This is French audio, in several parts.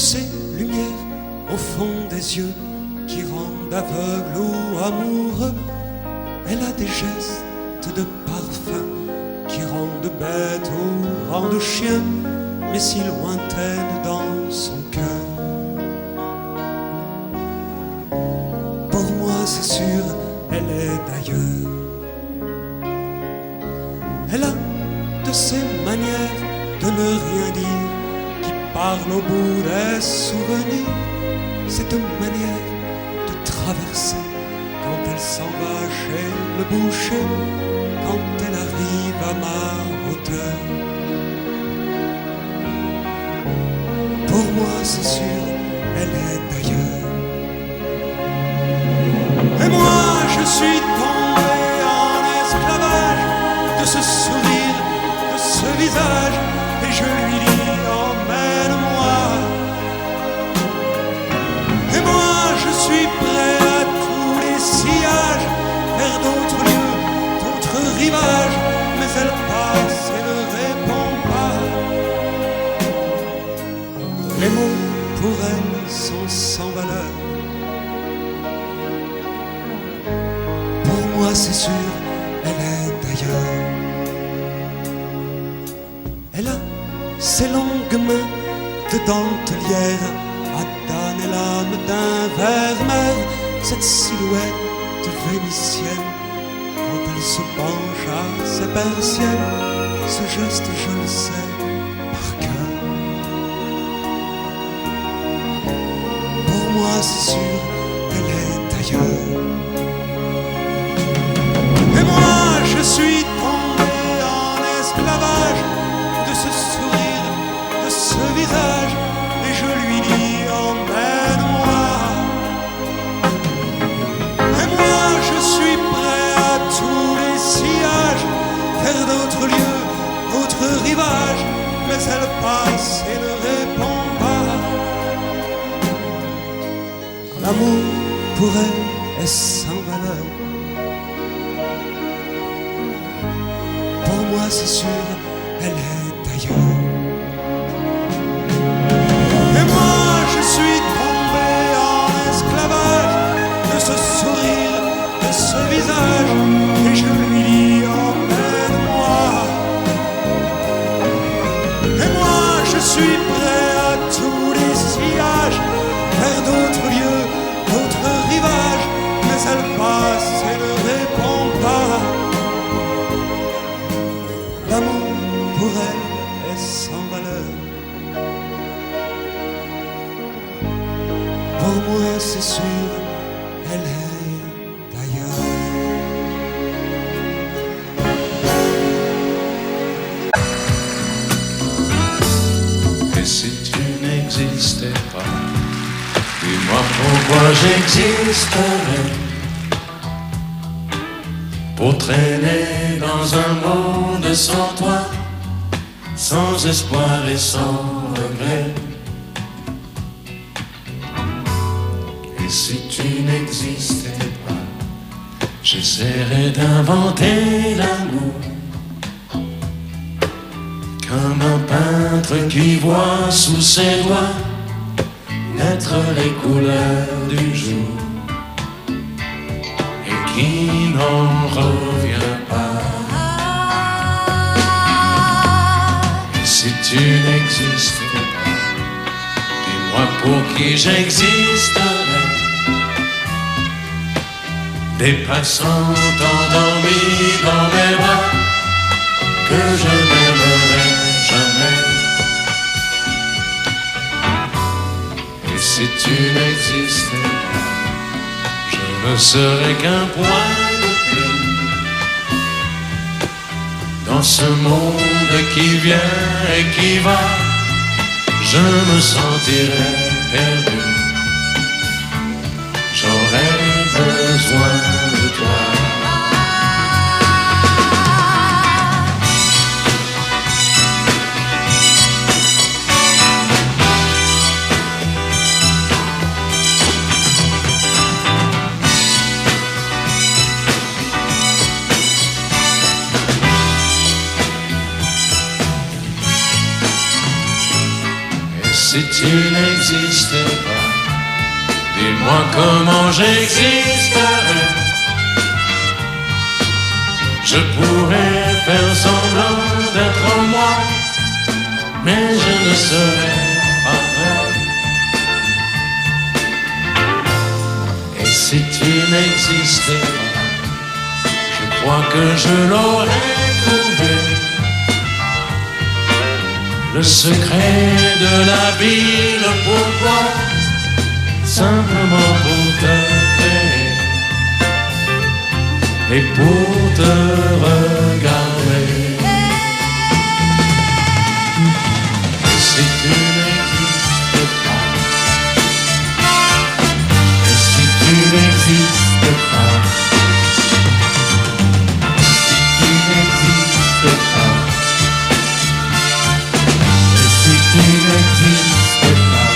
ces lumières au fond des yeux qui rendent aveugle ou amoureux. Elle a des gestes de parfum qui rendent bête ou rendent chien, mais si lointaine dans son cœur. Pour moi c'est sûr, elle est d'ailleurs. Elle a de ces manières de ne rien dire qui parlent au bout des souvenirs. Cette manière de traverser quand elle s'en va chez le boucher, quand elle arrive à ma hauteur. Pour moi c'est sûr, elle est d'ailleurs. Et moi je suis tombé en esclavage de ce sourire, de ce visage, et je lui dis emmène-moi. Et moi je suis prêt à tous les sillages, vers d'autres lieux, d'autres rivages, mais elle passe et ne répond pas. Les mots pour elle sont sans valeur. Pour moi c'est sûr, elle est d'ailleurs. Elle a ses longues mains de dentelière, Adane et l'âme d'un vermeer, cette silhouette vénitienne quand elle se penche à ses persiennes, ce geste je le sais par cœur. Pour moi c'est sûr, elle est d'ailleurs. Et moi je suis tombé en esclavage de ce sourire, de ce visage, et je lui dis emmène-moi. Et moi je suis prêt à tous les sillages, vers d'autres lieux, d'autres rivages, mais elle passe et ne répond pas. L'amour pour elle est sans valeur. Pour moi c'est sûr, elle est d'ailleurs. Et moi je suis tombé en esclavage de ce sourire, de ce visage, et je lui dis emmène-moi. Et moi je suis prêt à tous les sillages, vers d'autres lieux, d'autres rivages, mais elle passe et ne répond pas. L'amour pour elle est sans valeur. Pour moi c'est sûr, elle est d'ailleurs. Et si tu n'existais pas, dis-moi pourquoi j'existerais. Pour traîner dans un monde sans toi, sans espoir et sans regret. Et si tu n'existais pas, j'essaierais d'inventer l'amour, comme un peintre qui voit sous ses doigts naître les couleurs du jour et qui n'en revient pas. Et si tu n'existais pas, dis-moi pour qui j'existerais. Des passants endormis dans mes bras que je n'aimerais jamais. Et si tu n'existais pas, je ne serais qu'un point de plus dans ce monde qui vient et qui va. Je me sentirais perdu. J'aurais besoin de toi. si tu n'existais pas, dis-moi comment j'existerais. Je pourrais faire semblant d'être moi, mais je ne serais pas vrai. Et si tu n'existais pas, je crois que je l'aurais trouvé. Le secret de la vie, le pourquoi, simplement pour te créer et pour te regarder. Et si tu n'existes pas, et si tu n'existes pas, si tu n'existes pas, et si tu n'existes pas.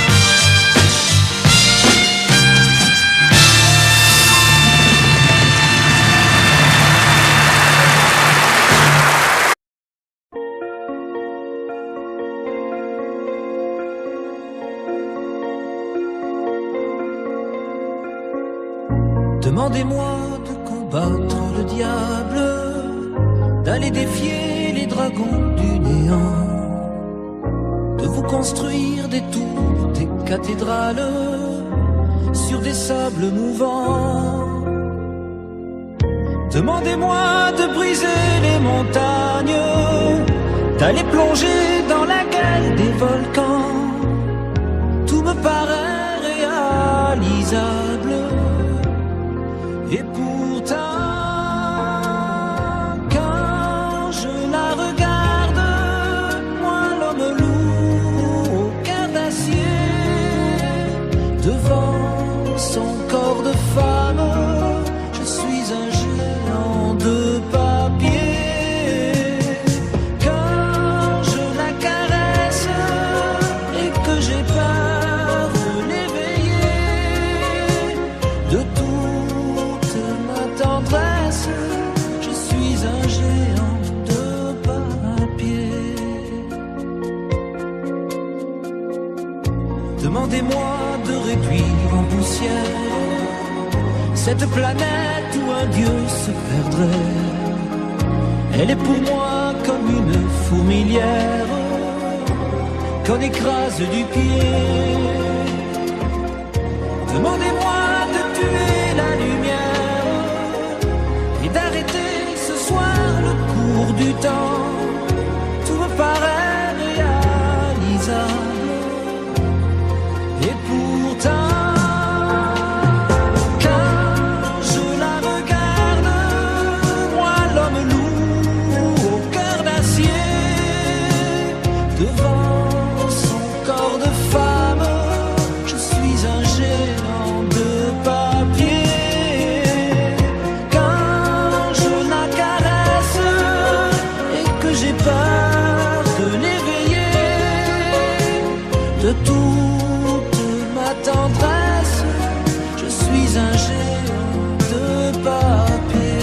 Demandez-moi de combattre le diable, d'aller défier les dragons du néant, de vous construire des tours, des cathédrales sur des sables mouvants. Demandez-moi de briser les montagnes, d'aller plonger dans la gueule des volcans. Tout me paraît réalisable. Et pourtant, quand je la regarde, moi l'homme lourd au cœur d'acier, devant son corps de femme, je suis un géant de papier. Quand je la caresse et que j'ai peur de l'éveiller, de tout tendresse, je suis un géant de papier. Demandez-moi de réduire en poussière cette planète où un dieu se perdrait. Elle est pour moi comme une fourmilière qu'on écrase du pied. Demandez-moi de tuer la lumière et d'arrêter ce soir le cours du temps. Tout me paraît réalisable. Et pourtant, quand je la regarde, moi l'homme lourd au cœur d'acier, devant son corps de femme, je suis un géant de papier. De toute ma tendresse, je suis un géant de papier.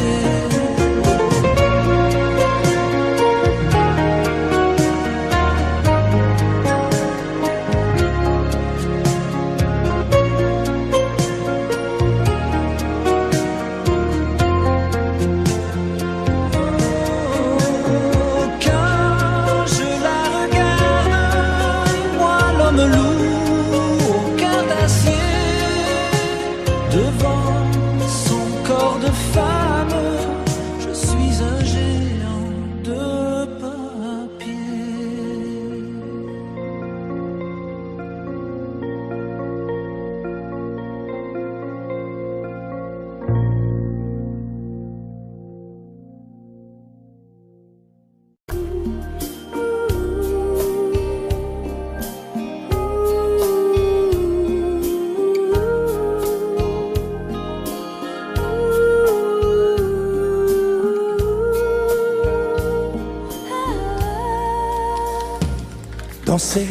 Danser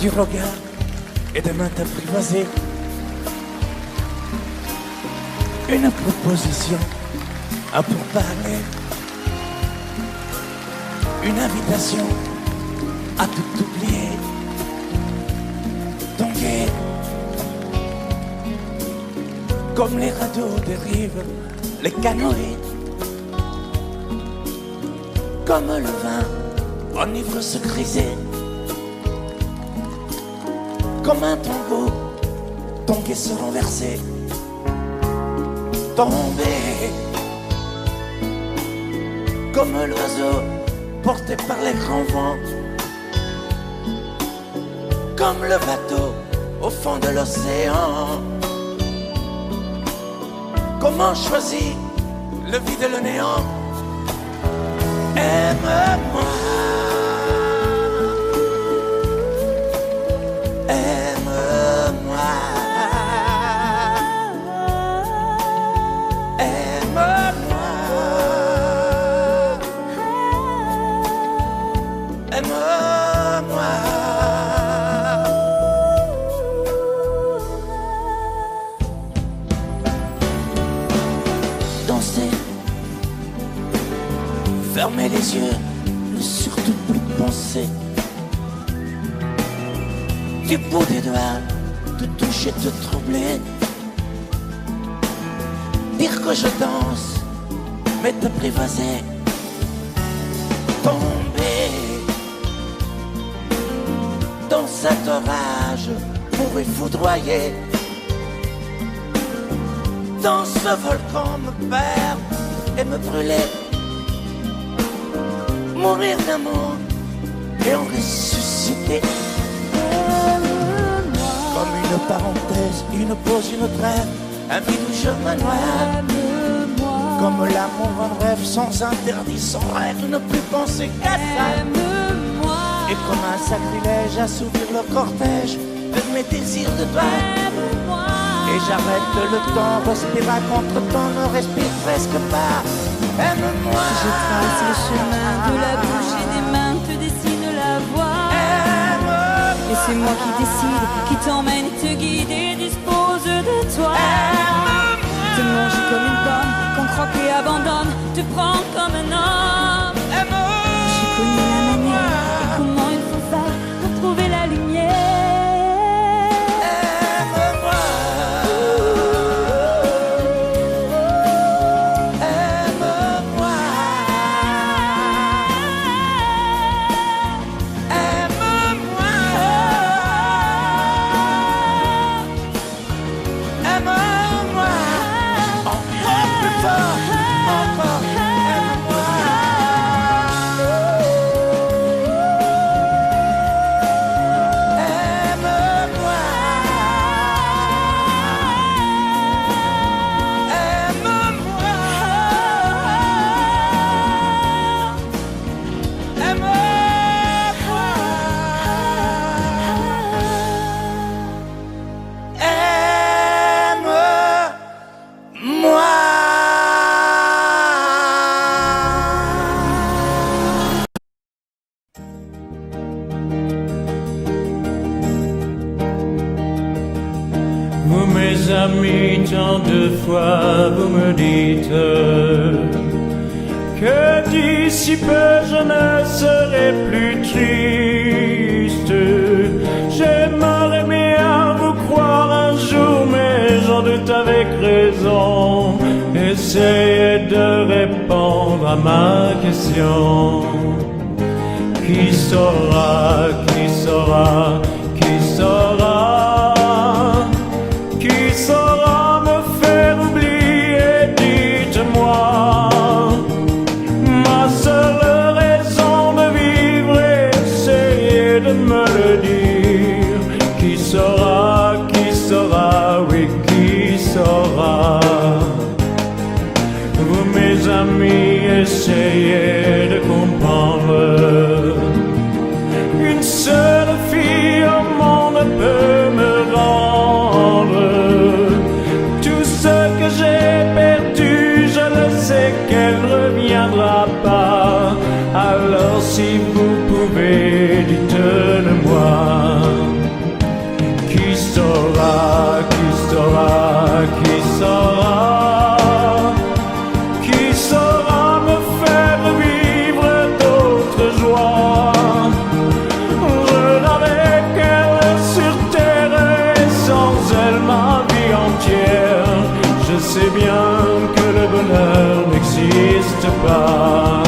du regard et de mains apprivoisées, une proposition à pourparler, une invitation à tout oublier. Tanguer, comme les radeaux dérivent, les canoës, comme le vin enivre se griser, comme un tombeau, tanguer se renverser, tomber, comme l'oiseau porté par les grands vents, comme le bateau au fond de l'océan. Comment choisir le vide et le néant? Aime-moi, aime-moi, aime-moi, aime-moi. Danser, fermer les yeux, ne surtout plus penser. Du bout des doigts, te toucher, te troubler. Dire que je danse, mais te privaser. Tomber dans cet orage pour y foudroyer. Dans ce volcan me perdre et me brûler. Mourir d'amour et en ressusciter. Comme une parenthèse, une pause, une trêve, un vide où je me noie. Comme l'amour en rêve, sans interdit, sans règle, ne plus penser qu'à ça. Et comme un sacrilège, assouvir le cortège de mes désirs de toi. Et j'arrête le temps, respire à contre-temps, ne respire presque pas. Aime-moi. Je trace le chemin de la bouche et des mains te dessine la voie. Et c'est moi qui décide, qui t'emmène, te guide et dispose de toi. Te mange comme une pomme, qu'on croque et abandonne, te prends comme un homme. Je connais la manière et comment il faut faire pour trouver la lumière. Vous mes amis, tant de fois vous me dites que d'ici peu je ne serai plus triste. J'aimerais bien vous croire un jour, mais j'en doute avec raison. Essayez de répondre à ma question. Qui saura, qui saura, qui saura? Qui saura me faire oublier, dites-moi. Ma seule raison de vivre, essayez de me le dire. Qui saura, oui, qui saura? Vous mes amis, essayez de comprendre. Une seule fille au monde peut me rendre tout ce que j'ai perdu. Je le sais qu'elle reviendra pas. Alors si vous pouvez, dites-le-moi. Qui saura, qui saura, qui saura? Qui saura me faire vivre d'autres joies? que le bonheur n'existe pas.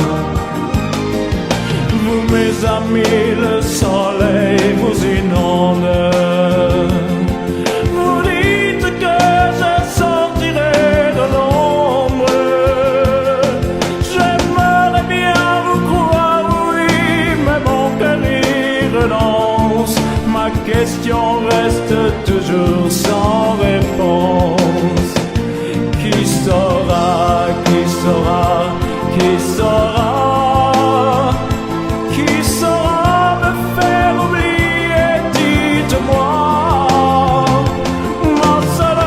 Vous, mes amis, le soleil vous inonde. Vous dites que je sortirai de l'ombre. J'aimerais bien vous croire, oui, mais mon cœur y renonce. Ma question reste toujours sans réponse. Qui saura, qui saura, qui saura? Qui saura me faire oublier, dites-moi. Ma seule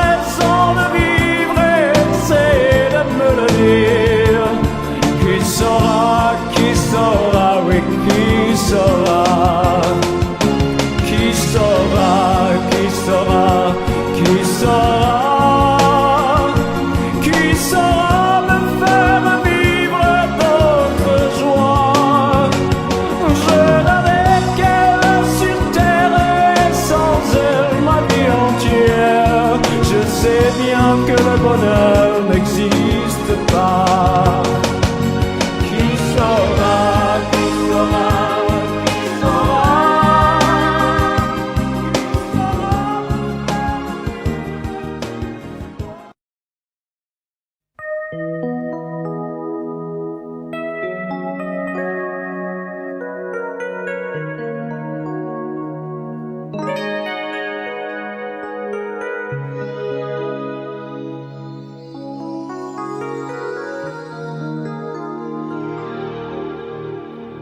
raison de vivre, c'est de me le dire. Qui saura, oui, qui saura? Qui saura, qui saura, qui saura? Qui saura me faire vivre d'autres joies? Je n'avais qu'elle sur terre et sans elle ma vie entière. Je sais bien que le bonheur n'existe pas. Qui saura, qui saura, qui saura?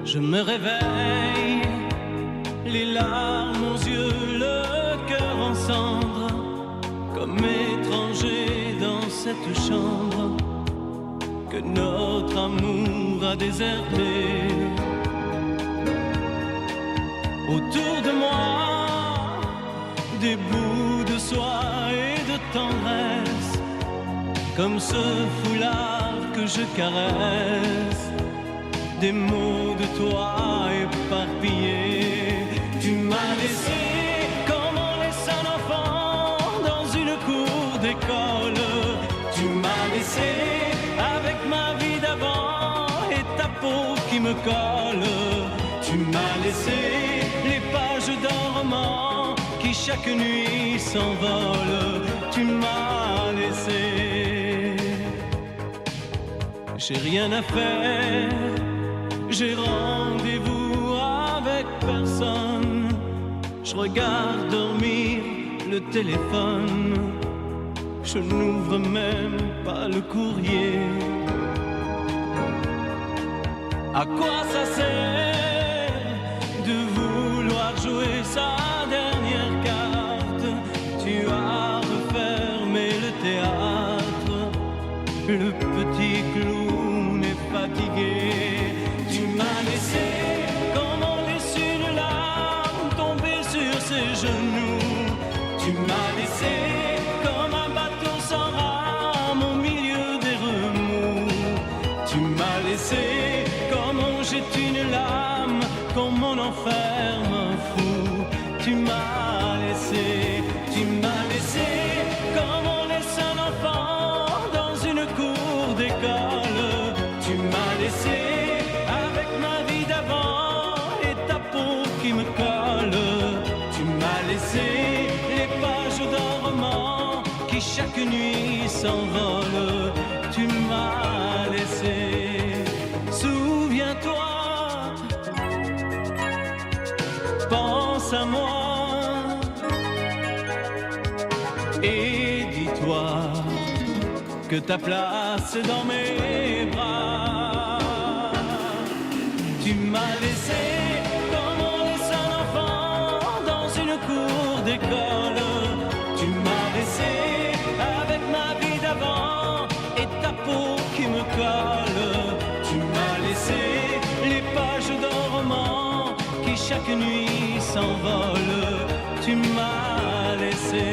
Je me réveille, les larmes aux yeux, le cœur en cendres, comme étranger dans cette chambre que notre amour a déserté. Autour de moi, des bouts de soie et de tendresse, comme ce foulard que je caresse. Des mots de toi éparpillés. Tu m'as laissé comme on laisse un enfant dans une cour d'école. Tu m'as laissé avec ma vie d'avant et ta peau qui me colle. Tu m'as laissé les pages d'un roman qui chaque nuit s'envolent. Tu m'as laissé. J'ai rien à faire. J'ai rendez-vous avec personne. Je regarde dormir le téléphone. Je n'ouvre même pas le courrier. À quoi ça sert de vouloir jouer sa dernière carte? Tu as refermé le théâtre. Le petit clown est fatigué. Tu m'as laissé comme on laisse une larme tomber sur ses genoux. Tu m'as laissé comme un bateau sans rame au milieu des remous. Tu m'as laissé comme on jette une lame, comme on enferme un fou. Tu m'as laissé comme on laisse un enfant dans une cour d'école. Tu m'as laissé avec ma vie d'avant et ta peau qui me colle. Tu m'as laissé les pages d'un roman qui chaque nuit s'envole. Tu m'as laissé. Souviens-toi, pense à moi et dis-toi que ta place est dans mes bras. Tu m'as laissé comme on laisse un enfant dans une cour d'école. Tu m'as laissé avec ma vie d'avant et ta peau qui me colle. Tu m'as laissé les pages d'un roman qui chaque nuit s'envolent. Tu m'as laissé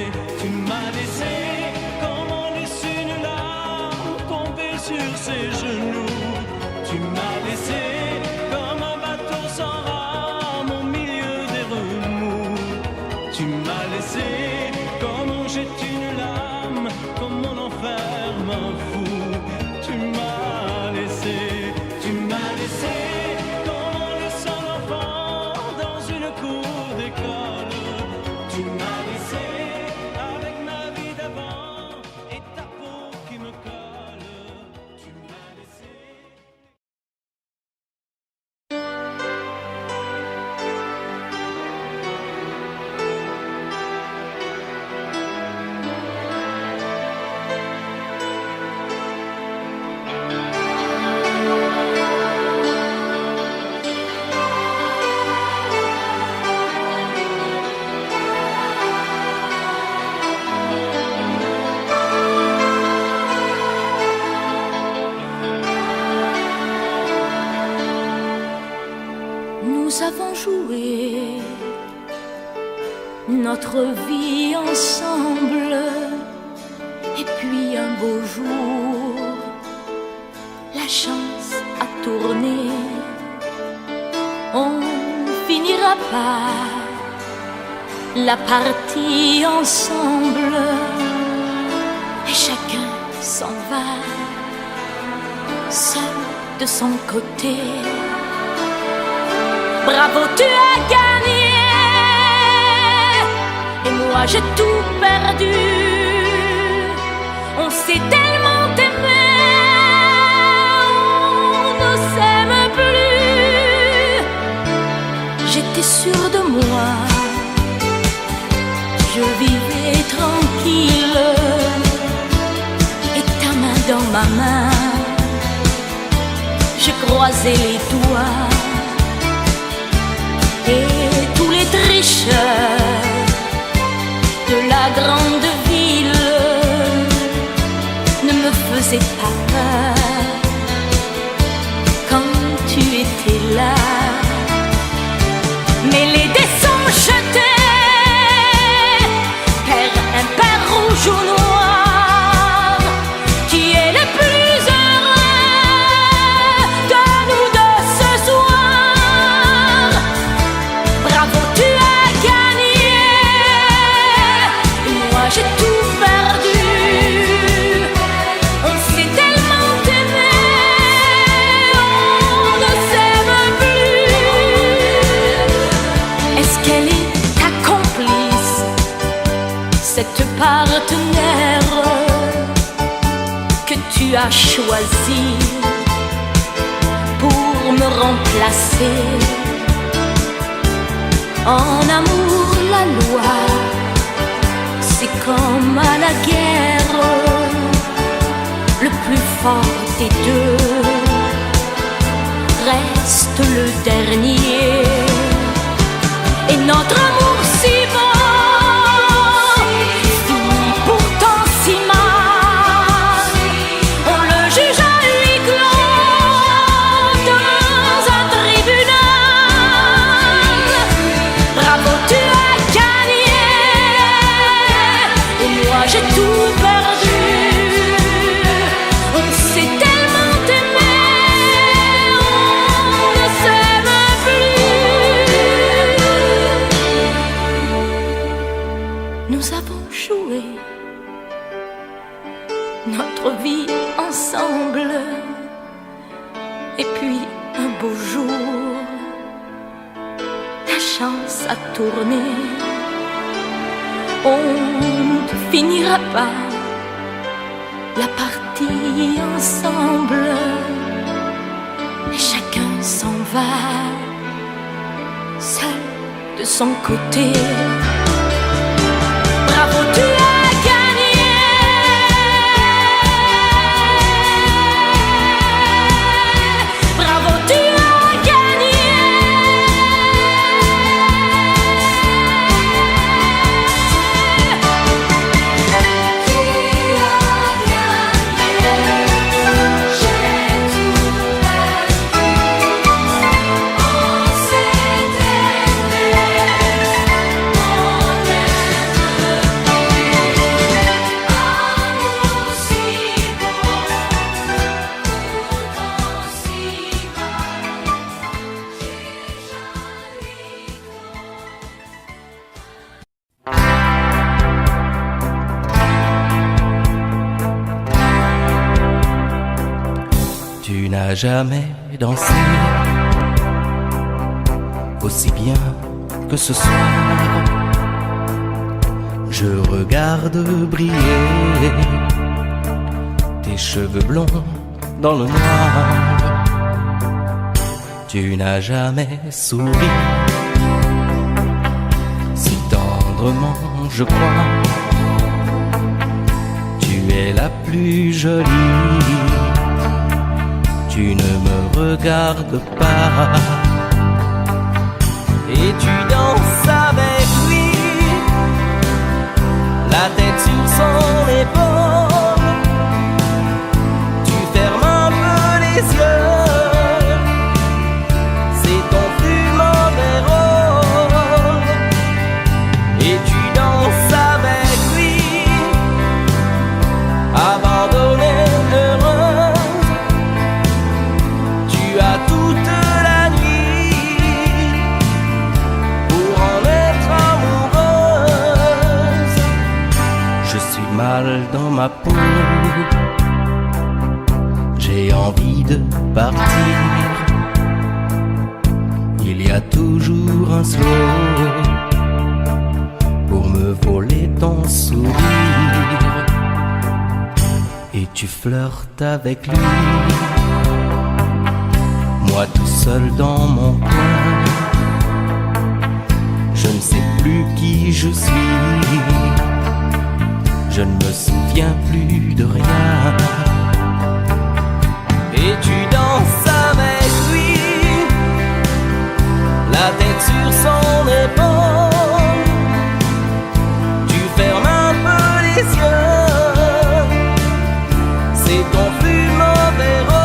comme on laisse une larme tomber sur ses genoux. Tu m'as laissé comme un bateau sans rame au milieu des remous. Tu m'as laissé comme on jette une lame, comme on enferme un jouer notre vie ensemble. Et puis un beau jour, la chance a tourné. On finira par la partie ensemble. Et chacun s'en va, seul de son côté. Bravo, tu as gagné. Et moi j'ai tout perdu. On s'est tellement aimé, on ne s'aime plus. J'étais sûre de moi, je vivais tranquille. Et ta main dans ma main, je croisais les doigts. Et tous les tricheurs de la grande ville ne me faisaient pas peur quand tu étais là. Mais les dés sont jetés, père impair, rouge ou noir. Qui est le plus heureux de nous deux ce soir? Bravo, tu as gagné. Moi j'ai tout perdu. On s'est tellement aimé, on ne s'aime plus. Est-ce qu'elle est ta complice, cette partenaire que tu as choisi pour me remplacer? En amour, la loi, c'est comme à la guerre, le plus fort des deux reste le dernier. Et notre amour si beau finit pourtant si mal. On le juge à huis clos dans un tribunal. Bravo, tu as gagné. Et moi j'ai tout perdu. On s'est tellement aimé, on ne s'aime plus. Nous avons joué notre vie ensemble. Et puis un beau jour, la chance a tourné. On ne finira pas la partie ensemble. Et chacun s'en va, seul de son côté. Bravo, tu as gagné. Bravo, tu as gagné. Tu n'as jamais dansé aussi bien que ce soir. Je regarde briller tes cheveux blonds dans le noir. Tu n'as jamais souri si tendrement, je crois. Tu es la plus jolie. Tu ne me regardes pas et tu danses avec lui, la tête sur son épaule. Tu fermes un peu les yeux, c'est ton flux mauvais rôle. envie de partir, il y a toujours un slow pour me voler ton sourire. Et tu flirtes avec lui, moi tout seul dans mon coin. Je ne sais plus qui je suis, je ne me souviens plus de rien. Et tu danses avec lui, la tête sur son épaule. Tu fermes un peu les yeux, c'est ton plus mauvais rôle.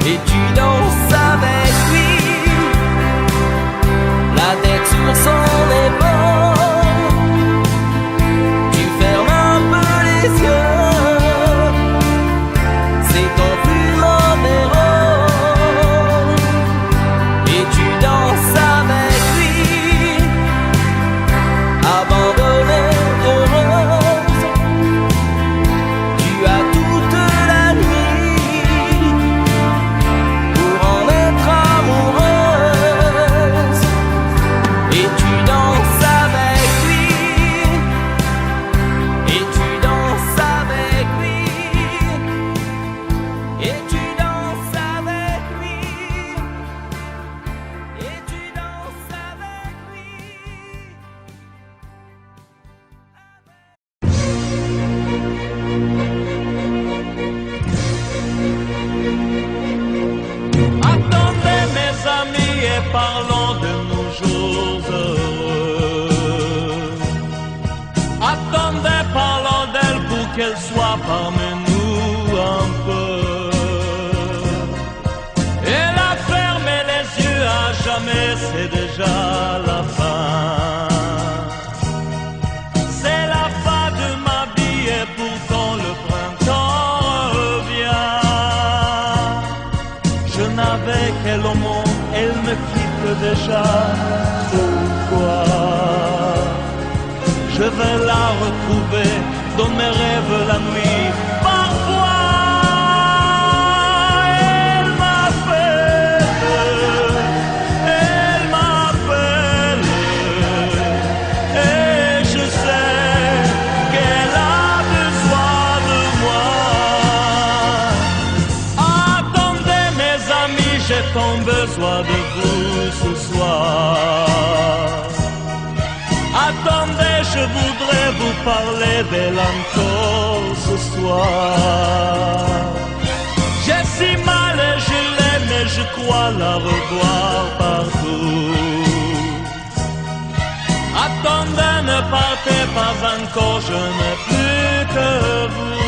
Et tu danses avec lui, la tête sur son épaule. Tu fermes un peu les yeux, c'est ton plus mauvais rôle. Et tu danses avec lui, abandonnée, heureuse. Tu as toute la nuit pour en être amoureuse. Et tu danses avec lui, et tu danses avec lui, et tu danses avec lui, et tu danses avec lui. Attendez mes amis et parlons de nos jours heureux. Attendez, parlons d'elle pour qu'elle soit parmi nous un peu. Elle a fermé les yeux à jamais, c'est déjà la fin. C'est la fin de ma vie et pourtant le printemps revient. Je n'avais qu'elle au monde, elle me quitte déjà. Pourquoi? Je vais la retrouver dans mes rêves la nuit. Parfois, elle m'appelle, et je sais qu'elle a besoin de moi. Attendez mes amis, j'ai tant besoin de vous ce soir. Attendez, je voudrais vous parler d'elle encore ce soir. J'ai si mal et je l'aime et je crois la revoir partout. Attendez, ne partez pas encore, je n'ai plus que vous.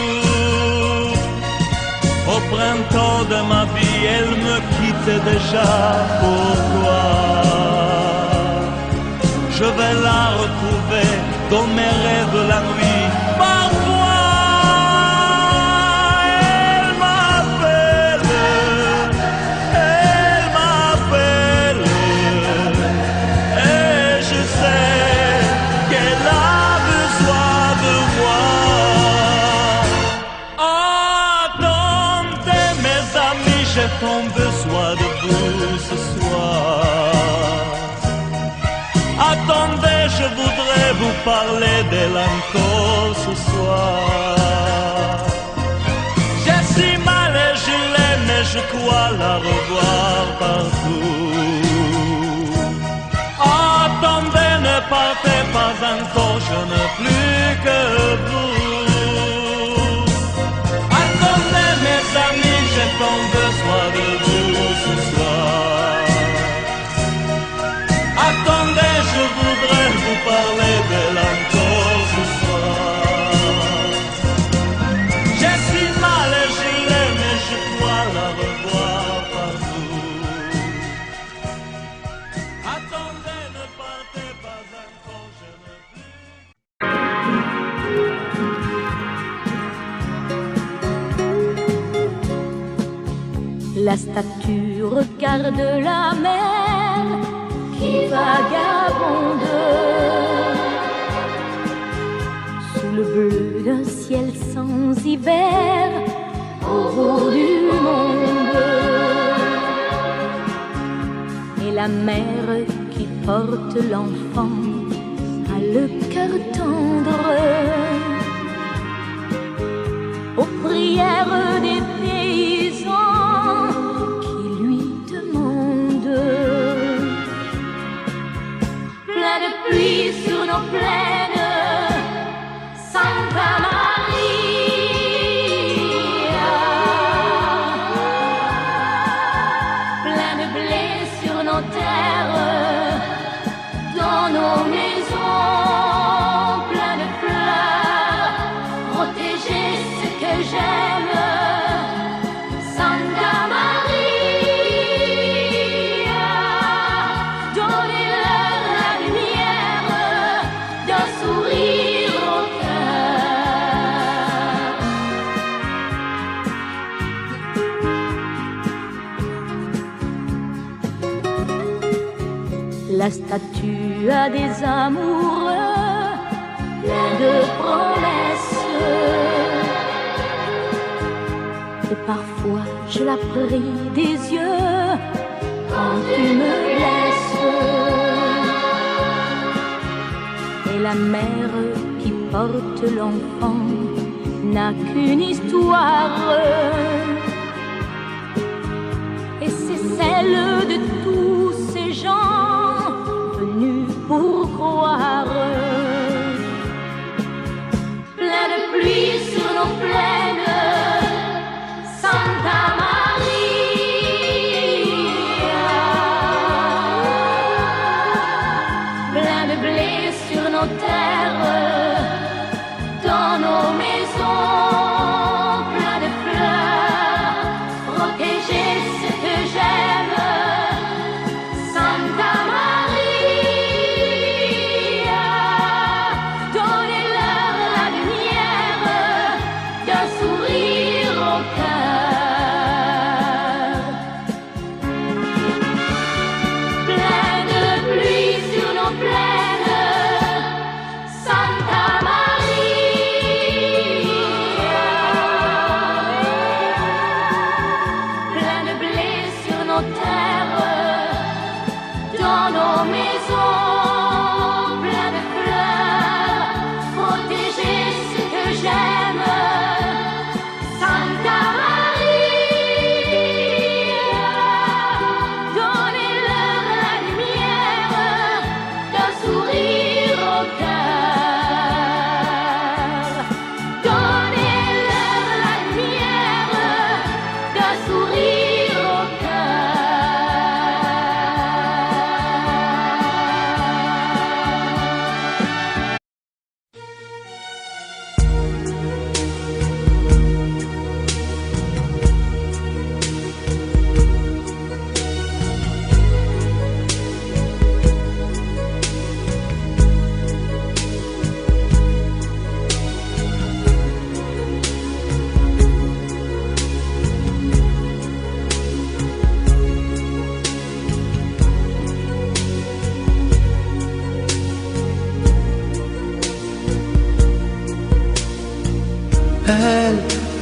Au printemps de ma vie, elle me quitte déjà. Pourquoi? Je vais la retrouver dans mes rêves la nuit. Parfois, elle m'appelle, et je sais qu'elle a besoin de moi. Attendez mes amis, j'ai tant besoin de vous ce soir. Attendez, je voudrais vous parler d'elle encore ce soir. J'ai si mal et je l'aime et je crois la revoir partout. Attendez, ne partez pas encore, je n'ai plus que vous. Attendez mes amis, j'ai tant besoin de vous ce soir. Attendez, je voudrais vous parler d'elle encore ce soir. J'ai si mal et je l'aime et je crois la revoir partout. Attendez, ne partez pas encore, je ne veux plus. La statue regarde la mer qui vagabonde sous le bleu d'un ciel sans hiver au bout du monde. Et la mère qui porte l'enfant a le cœur tendre aux prières des paysans qui lui demandent. Plein de pluie sur nos plaines, Santa Maria. Plein de blé sur nos terres, dans nos maisons, plein de fleurs, protéger ce que j'aime, Santa Maria. Donnez-leur la lumière d'un sourire au cœur. La statue a des amoureux plein de promesses. Et parfois je la prie des yeux quand tu me laisses. Et la mère qui porte l'enfant n'a qu'une histoire, et c'est celle de tous ces gens venus pour croire. Plein de pluie sur nos plaines, Santa Maria. Plein de blé sur nos terres, dans nos maisons, plein de fleurs, protéger ce que j'aime, Santa Maria. Donnez-leur la lumière d'un sourire au cœur. Plein de pluie sur nos plaines, Santa Maria. Plein de blé sur nos terres, dans nos maisons, plein de fleurs, protéger ce que j'aime, Santa Maria. Donnez-leur la lumière d'un sourire au cœur. Donnez-leur la lumière d'un sourire au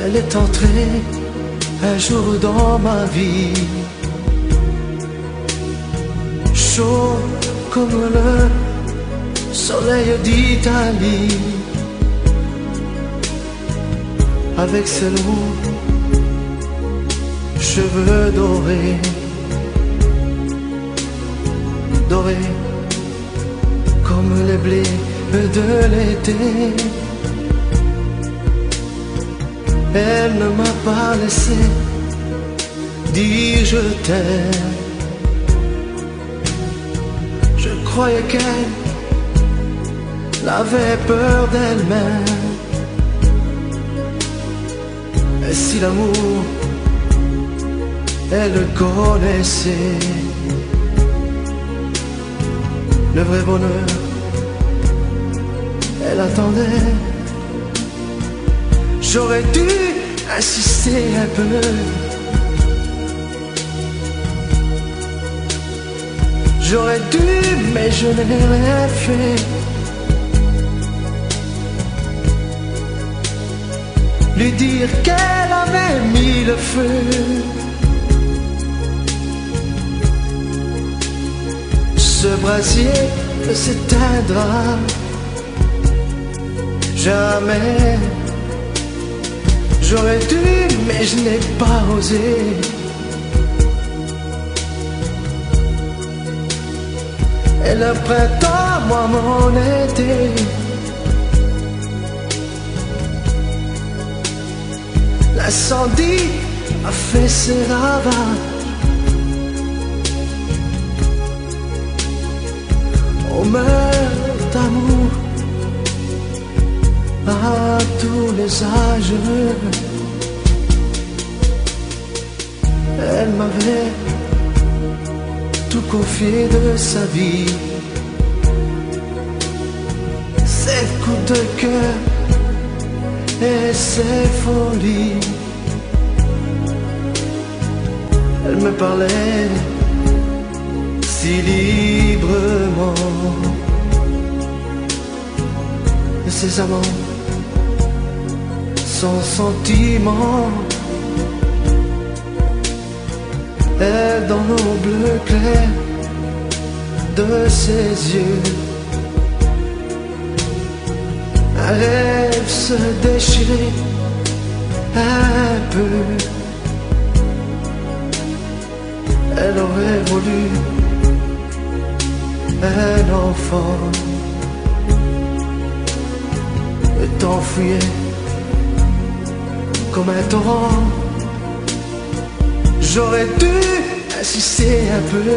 Elle est entrée un jour dans ma vie, chaud comme le soleil d'Italie, avec ses longs cheveux dorés, dorés comme les blés de l'été. Elle ne m'a pas laissé dire je t'aime. Je croyais qu'elle avait peur d'elle-même. Et si l'amour, elle le connaissait, le vrai bonheur, elle attendait. J'aurais dû insister un peu, J'aurais dû, mais je n'ai rien fait. Lui dire qu'elle avait mis le feu. Ce brasier s'éteindra jamais. J'aurais dû, mais je n'ai pas osé. Et le printemps, moi mon été. L'incendie a fait ses ravages. On meurt d'amour à tous les âges. Elle m'avait tout confié de sa vie. Ses coups de cœur et ses folies. Elle me parlait si librement de ses amants, son sentiment. Et dans nos bleus clairs de ses yeux, un rêve se déchirait un peu. Elle aurait voulu un enfant. Le temps fuyait comme un torrent. J'aurais dû insister un peu.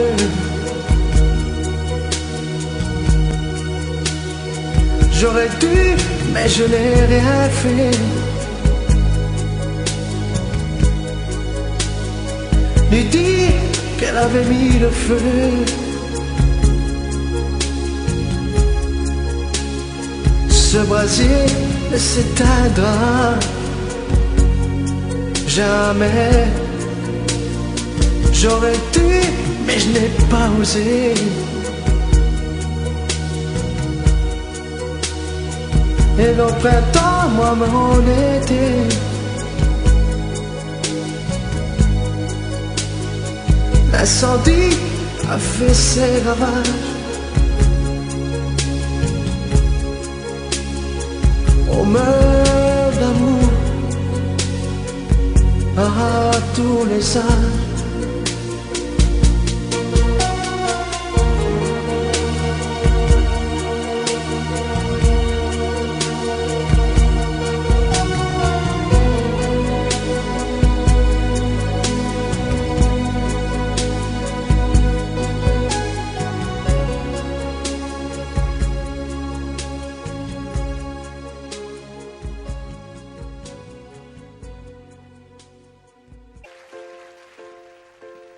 J'aurais dû, mais je n'ai rien fait. Lui dire qu'elle avait mis le feu. Ce brasier ne s'éteindra jamais. J'aurais dû, mais je n'ai pas osé. Et le printemps, moi mon été. L'incendie a fait ses ravages. On meurt d'amour à tous les âges.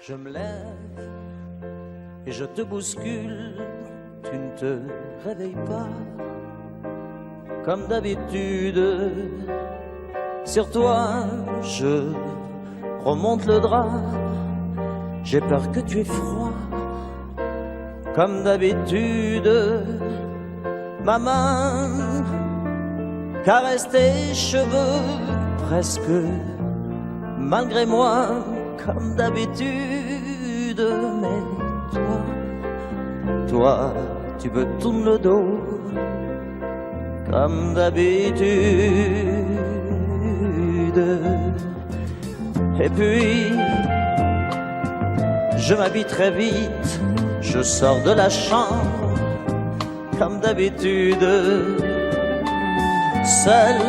Je me lève et je te bouscule, tu ne te réveilles pas. Comme d'habitude, sur toi je remonte le drap. J'ai peur que tu aies froid. Comme d'habitude, ma main caresse tes cheveux presque malgré moi. Comme d'habitude, mais toi, tu me tournes le dos. Comme d'habitude. Et puis, je m'habille très vite, je sors de la chambre. Comme d'habitude, seul,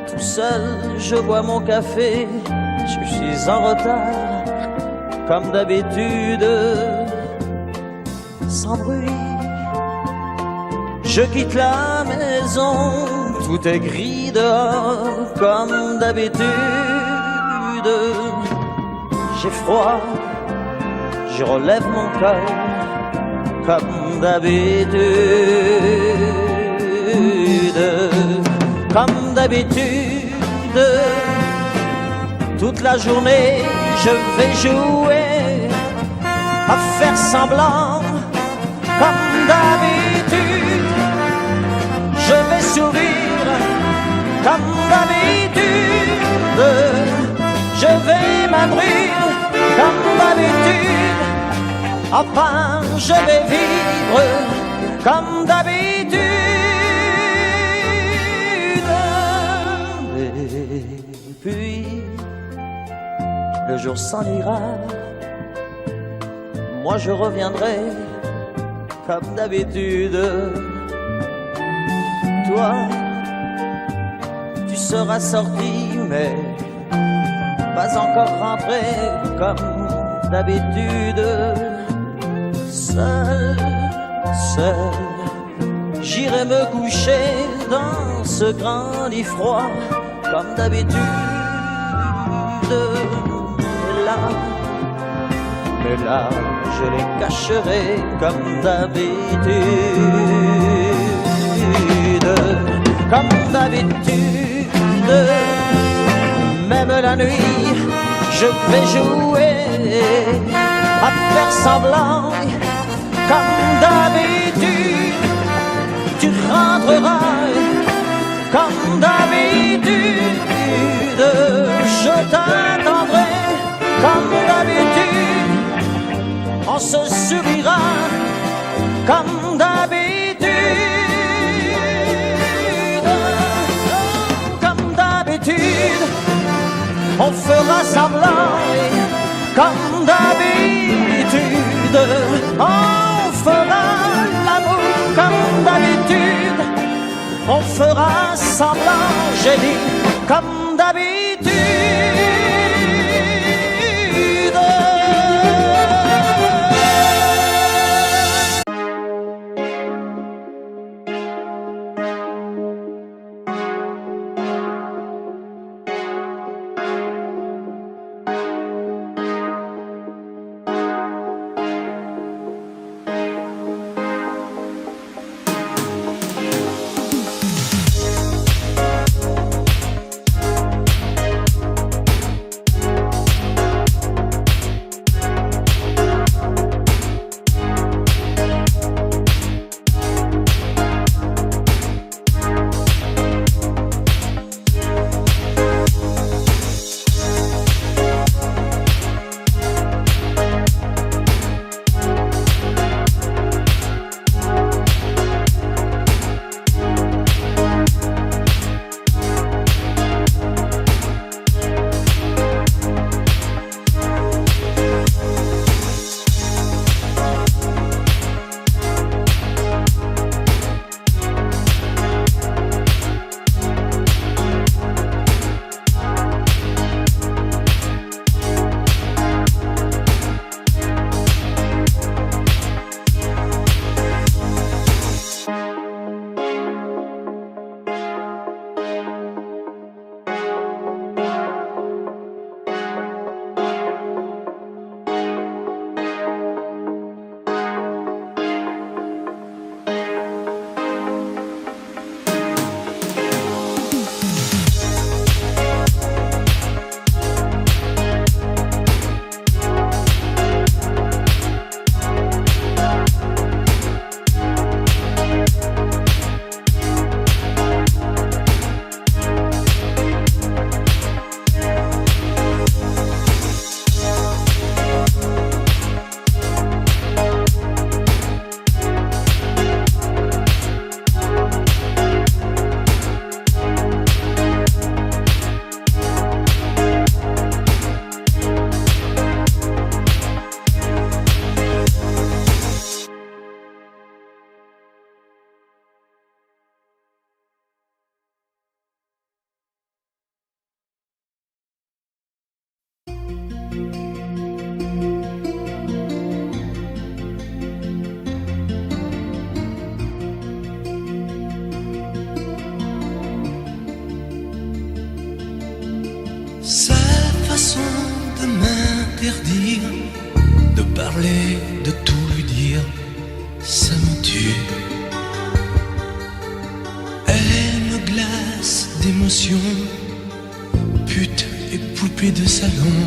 tout seul, je bois mon café. Je suis en retard, comme d'habitude, sans bruit. Je quitte la maison, tout est gris dehors, comme d'habitude. J'ai froid, je relève mon cœur, comme d'habitude. Comme d'habitude, toute la journée je vais jouer à faire semblant comme d'habitude. Je vais sourire comme d'habitude. Je vais m'abrir comme d'habitude. Enfin, je vais vivre comme d'habitude. Et puis, le jour s'en ira. Moi je reviendrai comme d'habitude. Toi, tu seras sorti, mais pas encore rentré comme d'habitude. Seul, seul, j'irai me coucher dans ce grand lit froid comme d'habitude. Mais là, je les cacherai comme d'habitude. Comme d'habitude, même la nuit, je vais jouer à faire semblant comme d'habitude. Tu rentreras comme d'habitude. Je t'attendrai comme d'habitude. On se sourira comme d'habitude. Comme d'habitude, on fera semblant comme d'habitude. On fera l'amour comme d'habitude. On fera semblant, j'ai dit, comme d'habitude. m'interdire de parler, de tout lui dire, ça me tue. Elle me glace d'émotion, pute et poupée de salon,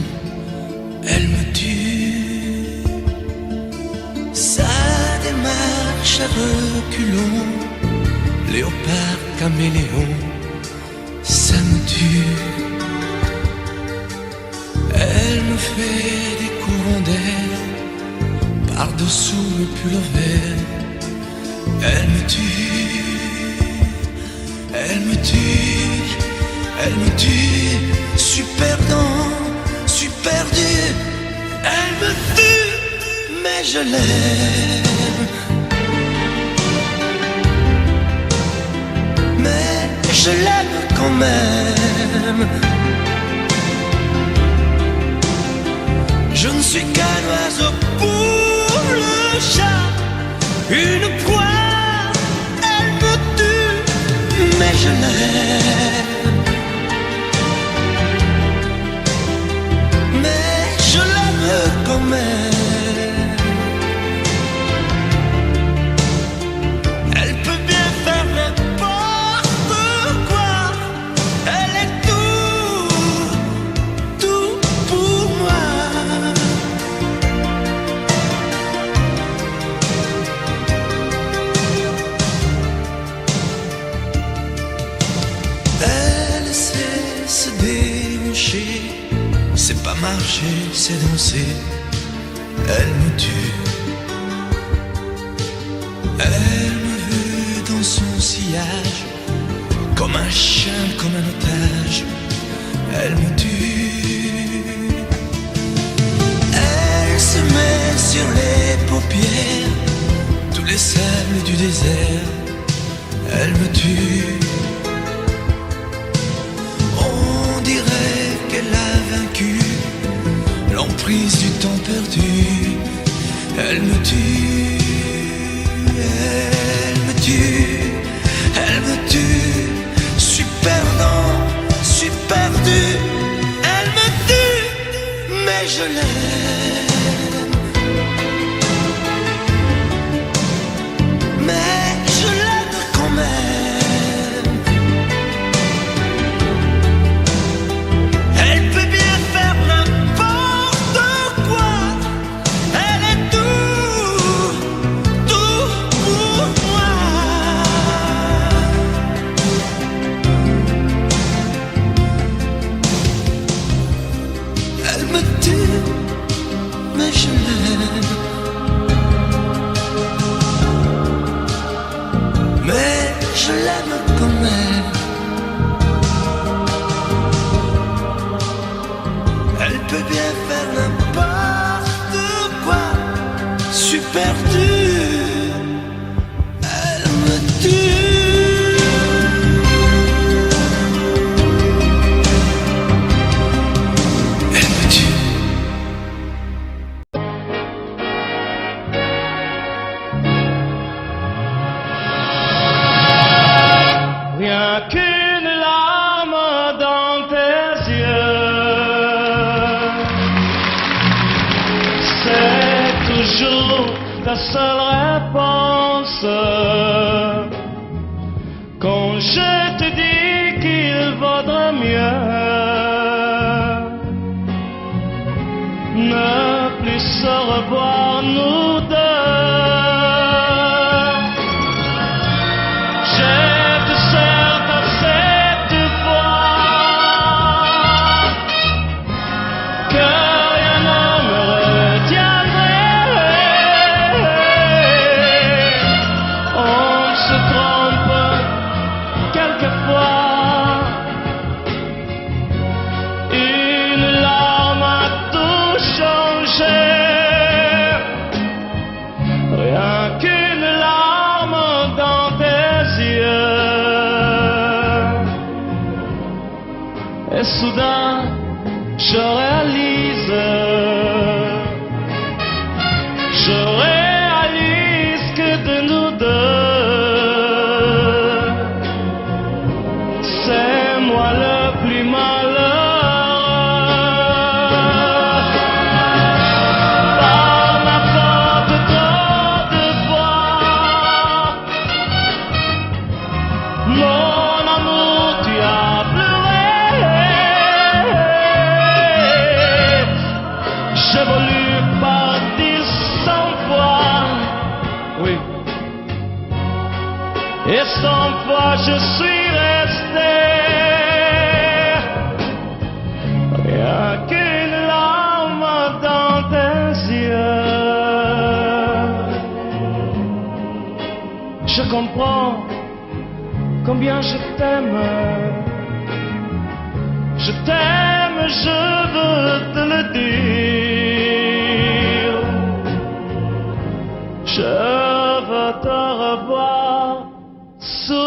elle me tue. cher culot, léopard caméléon, ça me tue. Elle me fait des courants d'air par-dessous le pull vert. Elle me tue, elle me tue, elle me tue. Super dans, super dur. Elle me tue, mais je l'aime. Mais je l'aime quand même. Je ne suis qu'un oiseau pour le chat, une proie, elle me tue, mais je l'aime. Mais je l'aime quand même. Elle peut bien faire n'importe quoi, elle est tout, tout pour moi. Elle sait se déhancher, c'est pas marcher, c'est danser. Elle me tue. Elle me veut dans son sillage, comme un chien, comme un otage. Elle me tue. Elle se met sur les paupières tous les sables du désert. Elle me tue. On dirait qu'elle a vaincu l'emprise du temps perdu. Elle me tue, elle me tue, elle me tue. Super dans, super dur. Elle me tue, mais je l'aime. Mais je l'aime quand même. Elle peut bien faire n'importe quoi. Elle est tout, tout pour moi. Elle me tue, mais je l'aime. Mais je l'aime quand même. Elle peut bien faire n'importe quoi. Super dur. Elle me tue. Elle me tue. Rien qu'une larme dans tes yeux, c'est toujours ta seule réponse. Quand je te dis qu'il vaudrait mieux ne plus se revoir nous deux. Et soudain, je réalise que de nous deux, c'est moi le plus malheureux. Par ma faute, trop de fois, mon amour, tu as pleuré. J'ai voulu partir 100 fois, oui, combien je t'aime. Je t'aime, je veux te le dire. Je veux te revoir sourire.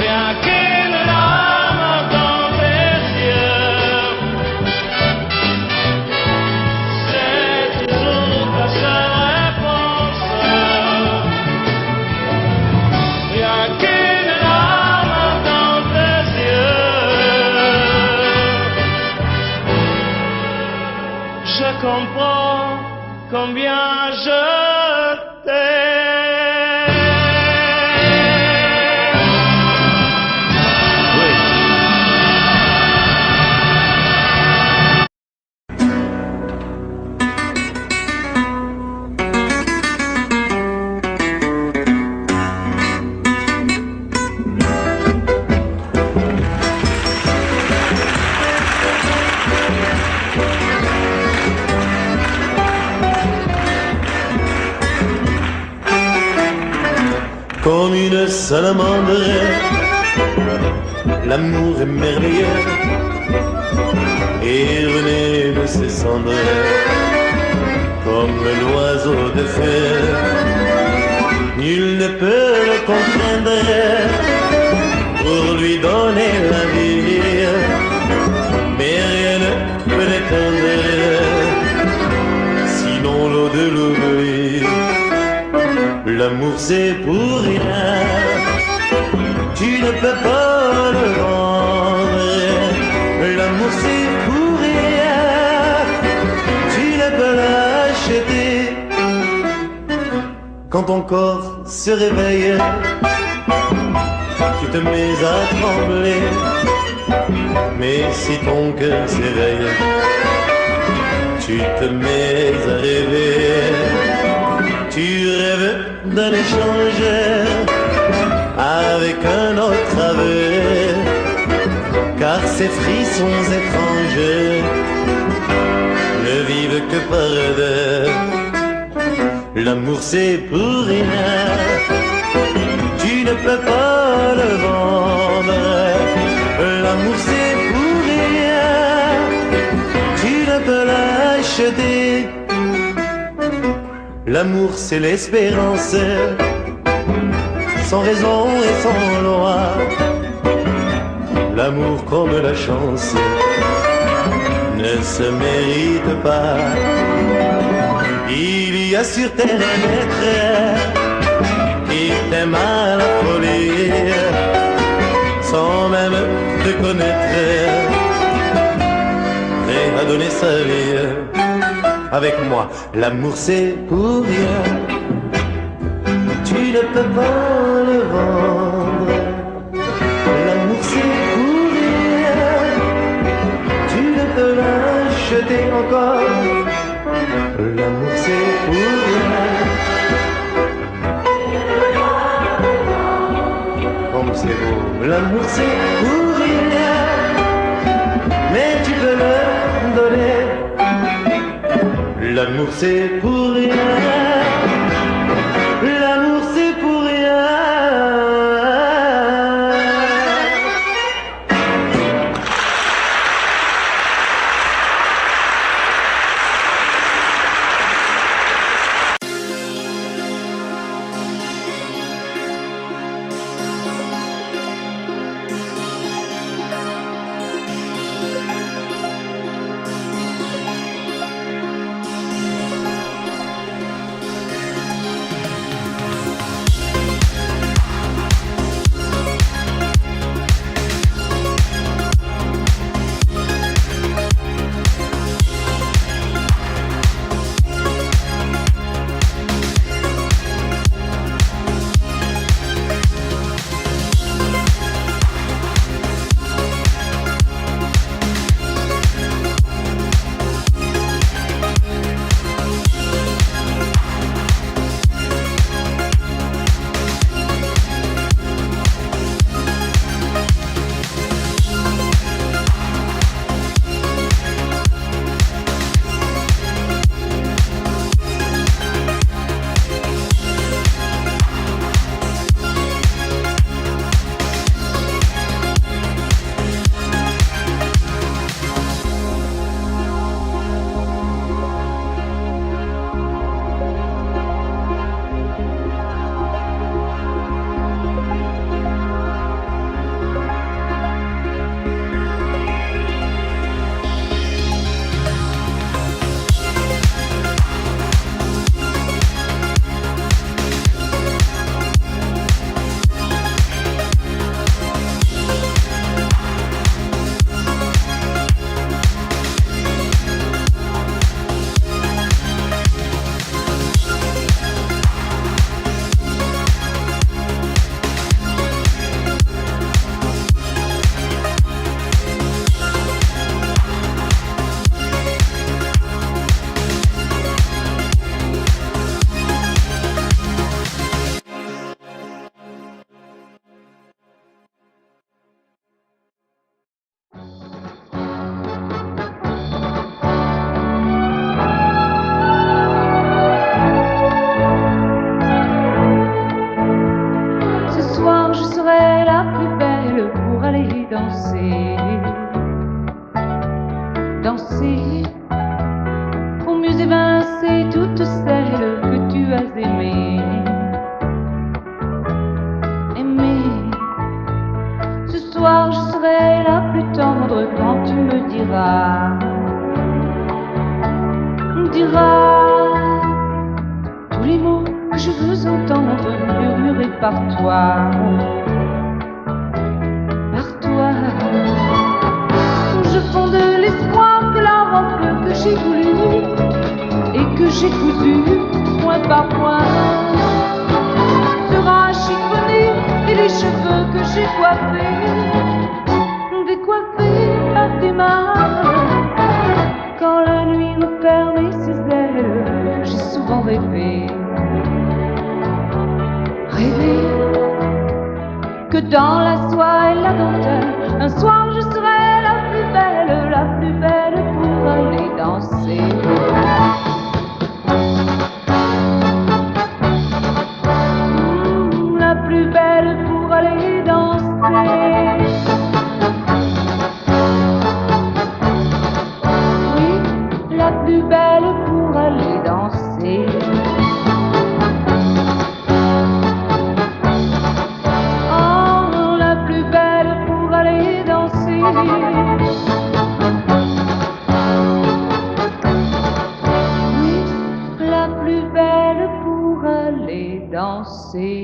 Rien qu'une larme dans tes yeux, c'est toujours ta seule réponse. Rien qu'une larme dans tes yeux, je comprends combien je t'aime. Oui. Comme une salamandre, l'amour est merveilleux et renaît de ses cendres comme l'oiseau de feu. Nul ne peut le contraindre pour lui donner la vie, mais rien ne peut l'éteindre, sinon l'eau de l'oubli. L'amour c'est pour rien, tu ne peux pas le vendre. L'amour c'est pour rien, tu ne peux l'acheter. Quand ton corps se réveille, tu te mets à trembler. Mais si ton cœur s'éveille, tu te mets à rêver. Tu rêves d'un échange avec un autre aveu, car ces frissons étranges ne vivent que par deux. L'amour c'est pour rien, tu ne peux pas le vendre. L'amour c'est pour rien, tu ne peux l'acheter. L'amour c'est l'espérance, sans raison et sans loi. L'amour comme la chance ne se mérite pas. Il y a sur terre un être qui t'aime à la folie, sans même te connaître, prêt à donner sa vie. Avec moi, l'amour c'est pour rien, tu ne peux pas le vendre. L'amour c'est pour rien, tu ne peux l'acheter encore. L'amour c'est pour rien, comme c'est beau. L'amour c'est pour rien, mais tu peux le donner. L'amour c'est pour rien, l'amour c'est pour rien. danser, danser, pour mieux évincer toutes celles que tu as aimées. Ce soir je serai la plus tendre quand tu me diras tous les mots que je veux entendre murmurés par toi, Je fonde l'espoir que la robe que j'ai voulue et que j'ai cousue point par point sera chiffonnée et les cheveux que j'ai coiffés décoiffés par tes mains. Quand la nuit referme ses ailes, j'ai souvent rêvé que dans la soie et la dentelle, un soir je serai la plus belle pour aller danser. La plus belle pour aller danser. Oui, la plus belle pour aller danser. Oh, la plus belle pour aller danser. Oui, la plus belle pour aller danser.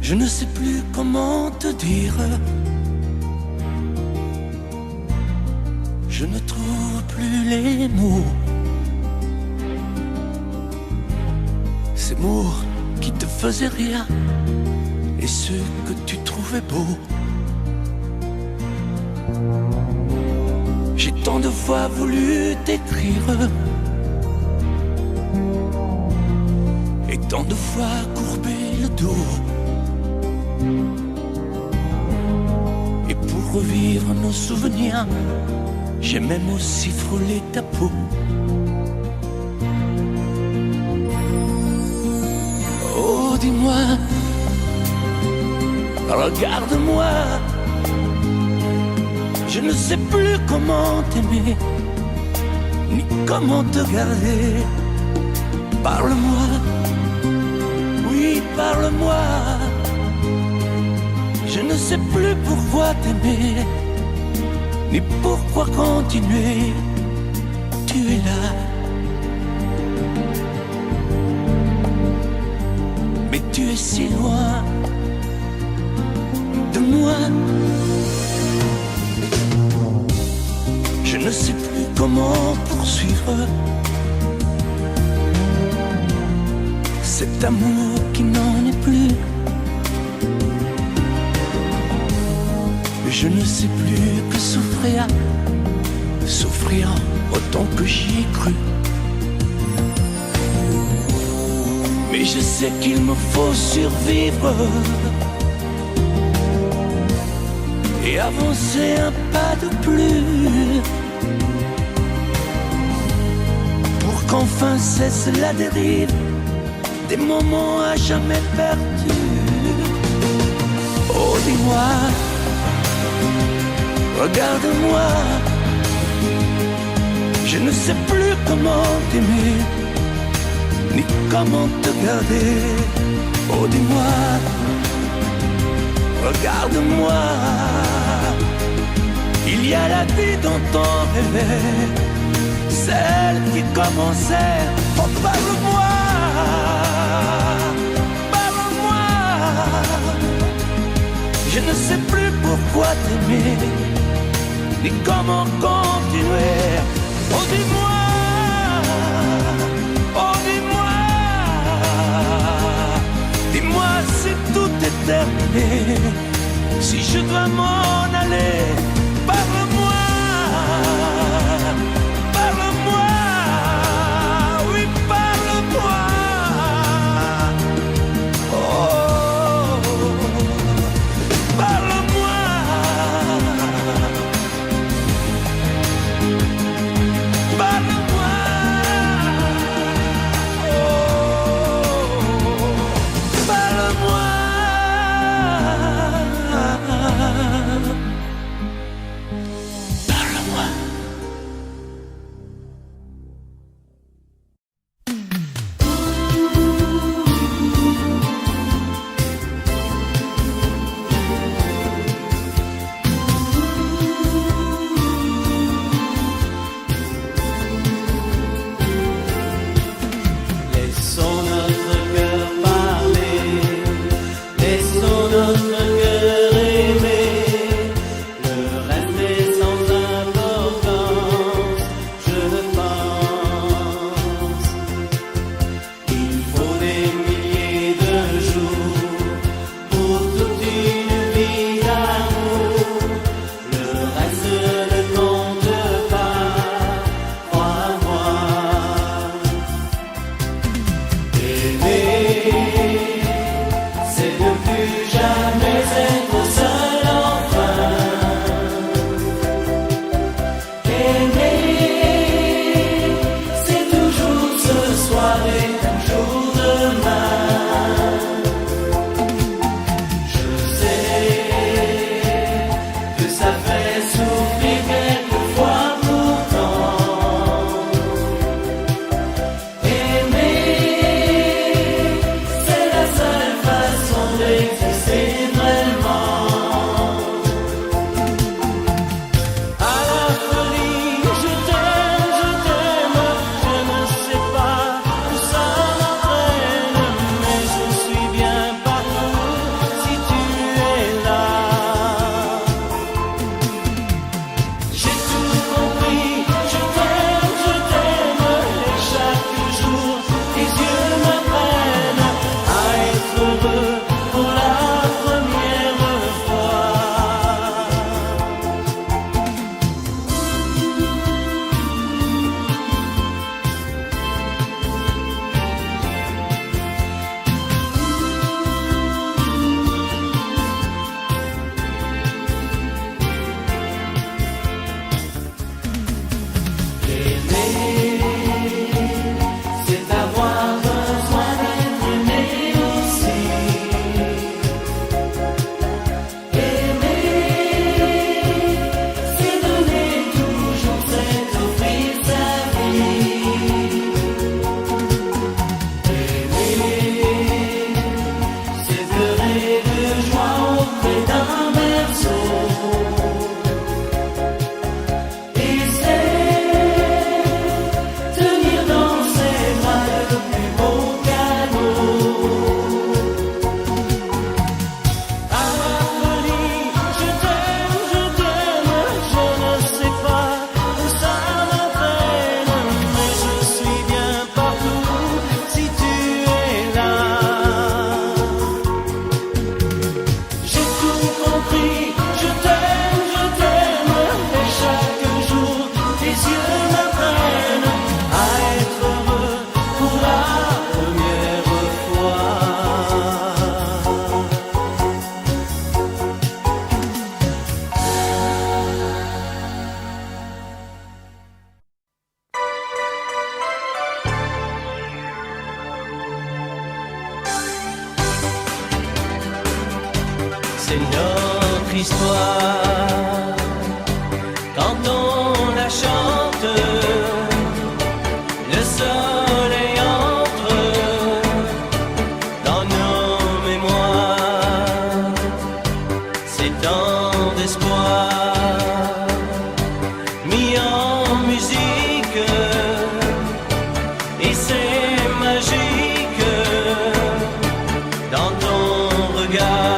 Je ne sais plus comment te dire. Je ne trouve plus les mots. Ces mots qui te faisaient rire et ceux que tu trouvais beaux. J'ai tant de fois voulu t'écrire et tant de fois courbé le dos. Et pour revivre nos souvenirs, j'ai même aussi frôlé ta peau. dis-moi, regarde-moi. Je ne sais plus comment t'aimer, ni comment te garder. Parle-moi, oui, parle-moi. Je ne sais plus pourquoi t'aimer, ni pourquoi continuer. Tu es là, mais tu es si loin de moi. Je ne sais plus comment poursuivre cet amour qui n'en est plus. Je ne sais plus que souffrir, souffrir autant que j'y ai cru. Mais je sais qu'il me faut survivre et avancer un pas de plus pour qu'enfin cesse la dérive des moments à jamais perdus. Oh, dis-moi, regarde-moi. Je ne sais plus comment t'aimer, ni comment te garder. Oh, dis-moi, regarde-moi. Il y a la vie dont on rêvait, celle qui commençait. Oh, parle-moi, parle-moi. Je ne sais plus pourquoi t'aimer, ni comment continuer. Oh, dis-moi, oh, dis-moi, dis-moi si tout est terminé, si je dois m'en aller. Parle-moi, parle-moi, oui, parle-moi. Oh, parle-moi. Parle-moi. Oh, parle-moi. c'est notre histoire. Quand on la chante, le soleil entre dans nos mémoires. C'est tant d'espoir mis en musique, et c'est magique dans ton regard.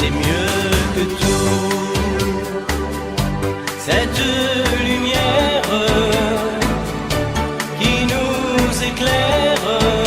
C'est mieux que tout, cette lumière qui nous éclaire.